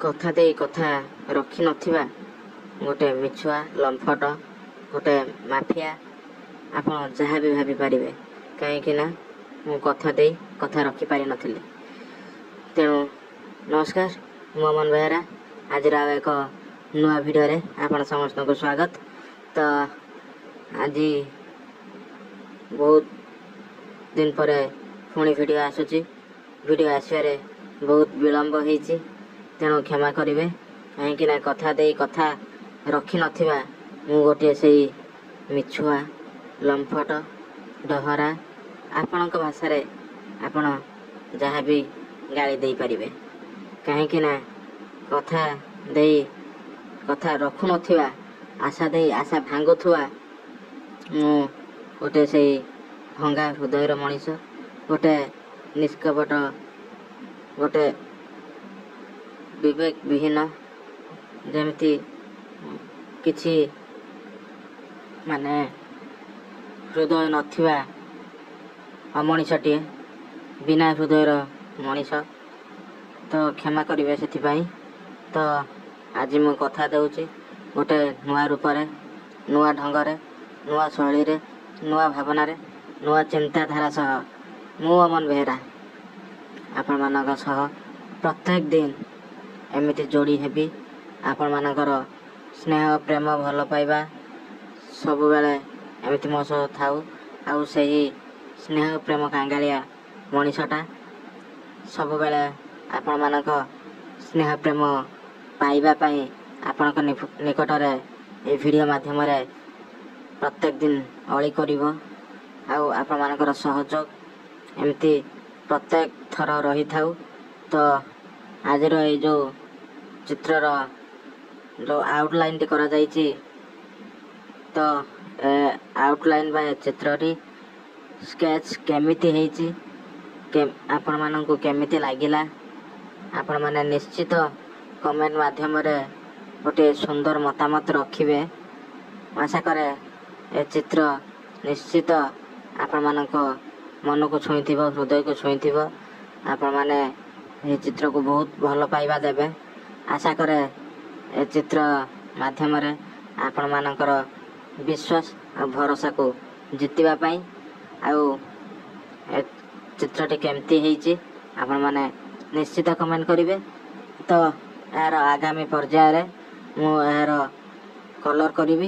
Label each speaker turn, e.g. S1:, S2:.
S1: କଥା ଦେଇ କଥା ରଖି ନଥିବା ଗୋଟେ ମିଛୁଆ ଲମ୍ଫଟ ଗୋଟେ ମାଫିଆ ଆପଣ ଯାହା ବି ଭାବିପାରିବେ, କାହିଁକି ନା ମୁଁ କଥା ଦେଇ କଥା ରଖିପାରିନଥିଲି। ତେଣୁ ନମସ୍କାର, ମୁଁ ଅମନ ବେହେରା। ଆଜିର ଆଉ ଏକ ନୂଆ ଭିଡ଼ିଓରେ ଆପଣ ସମସ୍ତଙ୍କୁ ସ୍ୱାଗତ। ତ ଆଜି ବହୁତ ଦିନ ପରେ ପୁଣି ଭିଡ଼ିଓ ଆସୁଛି। ଭିଡ଼ିଓ ଆସିବାରେ ବହୁତ ବିଳମ୍ବ ହେଇଛି, ତେଣୁ କ୍ଷମା କରିବେ। କାହିଁକି ନା କଥା ଦେଇ କଥା ରଖିନଥିବା ମୁଁ ଗୋଟିଏ ସେଇ ମିଛୁଆ ଲମ୍ଫଟ ଡହରା, ଆପଣଙ୍କ ଭାଷାରେ ଆପଣ ଯାହା ବି ଗାଳି ଦେଇପାରିବେ। କାହିଁକି ନା କଥା ଦେଇ କଥା ରଖୁନଥିବା, ଆଶା ଦେଇ ଆଶା ଭାଙ୍ଗୁଥିବା ମୁଁ ଗୋଟେ ସେଇ ଭଙ୍ଗା ହୃଦୟର ମଣିଷ, ଗୋଟେ ନିଷ୍କପଟ, ଗୋଟେ ବିବେକ ବିହୀନ, ଯେମିତି କିଛି ହୃଦୟ ନଥିବା ଅମଣିଷଟିଏ, ବିନା ହୃଦୟର ମଣିଷ। ତ କ୍ଷମା କରିବେ ସେଥିପାଇଁ। ତ ଆଜି ମୁଁ କଥା ଦେଉଛି ଗୋଟେ ନୂଆ ରୂପରେ, ନୂଆ ଢଙ୍ଗରେ, ନୂଆ ଶୈଳୀରେ, ନୂଆ ଭାବନାରେ, ନୂଆ ଚିନ୍ତାଧାରା ସହ ମୁଁ ଅମନ ବେହେରା ଆପଣମାନଙ୍କ ସହ ପ୍ରତ୍ୟେକ ଦିନ ଏମିତି ଯୋଡ଼ି ହେବି। ଆପଣମାନଙ୍କର ସ୍ନେହ, ପ୍ରେମ, ଭଲ ପାଇବା ସବୁବେଳେ ଏମିତି ମୋ ସହ ଥାଉ। ଆଉ ସେହି ସ୍ନେହ, ପ୍ରେମ କାଙ୍ଗାଳିଆ ମଣିଷଟା ସବୁବେଳେ ଆପଣମାନଙ୍କ ସ୍ନେହ ପ୍ରେମ ପାଇବା ପାଇଁ ଆପଣଙ୍କ ନିକଟରେ ଏହି ଭିଡ଼ିଓ ମାଧ୍ୟମରେ ପ୍ରତ୍ୟେକ ଦିନ ଅଳି କରିବ। ଆଉ ଆପଣମାନଙ୍କର ସହଯୋଗ ଏମିତି ପ୍ରତ୍ୟେକ ଥର ରହିଥାଉ। ତ ଆଜିର ଏଇ ଯେଉଁ ଚିତ୍ରର ଯେଉଁ ଆଉଟଲାଇନ୍ଟି କରାଯାଇଛି, ତ ଆଉଟଲାଇନ୍ ବା ଚିତ୍ରଟି ସ୍କେଚ୍ କେମିତି ହେଇଛି, ଆପଣମାନଙ୍କୁ କେମିତି ଲାଗିଲା, ଆପଣମାନେ ନିଶ୍ଚିତ କମେଣ୍ଟ ମାଧ୍ୟମରେ ଗୋଟିଏ ସୁନ୍ଦର ମତାମତ ରଖିବେ। ଆଶା କରେ ଏ ଚିତ୍ର ନିଶ୍ଚିତ ଆପଣମାନଙ୍କ ମନକୁ ଛୁଇଁଥିବ, ହୃଦୟକୁ ଛୁଇଁଥିବ। ଆପଣମାନେ ଏହି ଚିତ୍ରକୁ ବହୁତ ଭଲ ପାଇବା ଦେବେ। ଆଶା କରେ ଏ ଚିତ୍ର ମାଧ୍ୟମରେ ଆପଣମାନଙ୍କର ବିଶ୍ୱାସ ଆଉ ଭରସାକୁ ଜିତିବା ପାଇଁ। ଆଉ ଏ ଚିତ୍ରଟି କେମିତି ହେଇଛି ଆପଣମାନେ ନିଶ୍ଚିତ କମେଣ୍ଟ କରିବେ। ତ ଏହାର ଆଗାମୀ ପର୍ଯ୍ୟାୟରେ ମୁଁ ଏହାର କଲର୍ କରିବି।